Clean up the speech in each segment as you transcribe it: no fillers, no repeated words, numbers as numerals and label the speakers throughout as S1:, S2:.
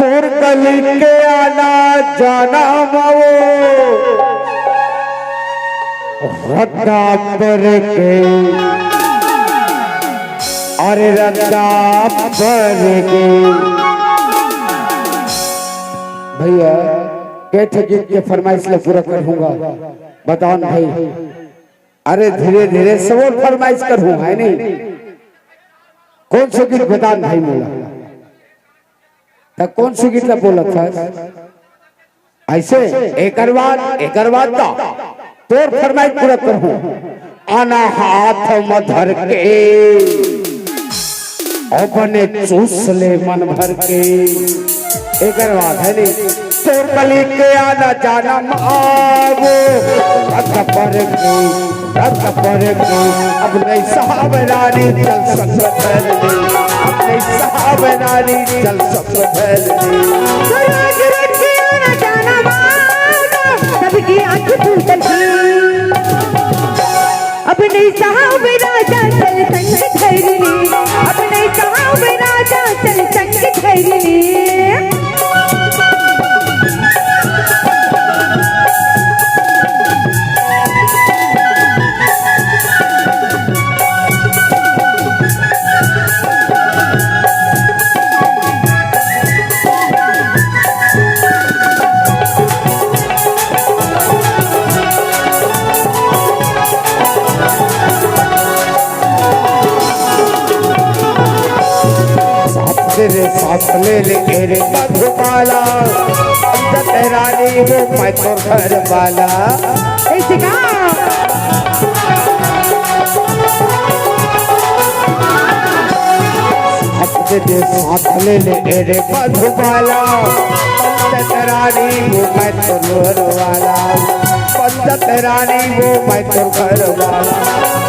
S1: कल के आना जाना माओ रद्दा पर के अरे रद्दा पर के भैया कैसे गीत के फरमाइश ले पूरा करूंगा बताओ भाई। अरे धीरे धीरे सब फरमाइश करूंगा है नहीं कौन सा गीत बता भाई बोला तब कौन सी गीत बोला था ऐसे एक बात था तोर फरमाइश पूरा करूं। आना हाथ मधर के अपने चूस ले मन भर के एक बात है नहीं तोर कली के आना जाना मावो रथ पर के अब नहीं साहब रानी चल संग फैलने अब नहीं साहब रानी चल संग फैलने
S2: आना जाना मावो सबकी आंख फूटल अब नहीं साहब राजा चल संग धरने अब नहीं साहब राजा चल संग धरने
S1: तेरे साथ ले रे मधुबाला रानी वो मैं तो घर वाला
S2: ऐसे का
S1: तेरे साथ ले रे मधुबाला रानी वो मैं तो घर वाला पंचत रानी वो मैं तो घर वाला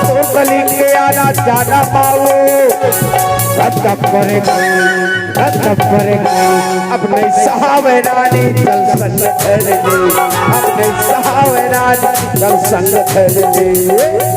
S1: तो गली के आना जाना पाओ अब नहीं साहब रानी चल संग धरने अब नहीं साहब रानी चल संग धरने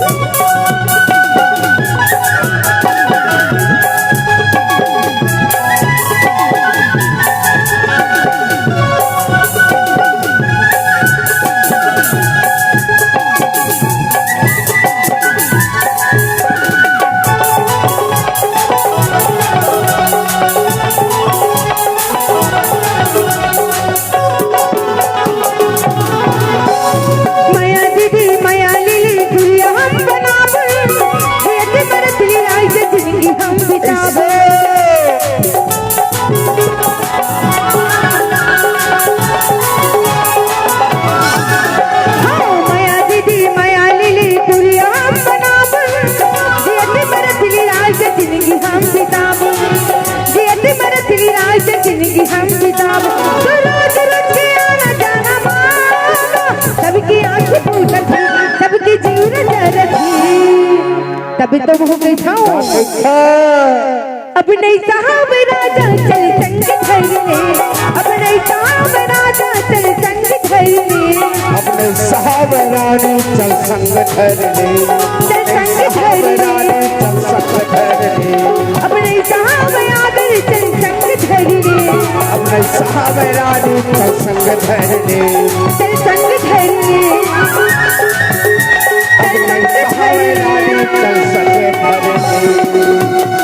S2: तभी तो हो गई अब नहीं साहब राजा चल संग धरने अब नहीं साहब राजा चल संग धरने
S1: अपने साहब रानी चल संग धरने
S2: चल संग धरने
S1: चल संग धरने
S2: अपने साहब आदर चल संग धरने
S1: अपने साहब रानी चल संग धरने
S2: चल संग धरने
S1: अपने साहब रानी चल संग धरने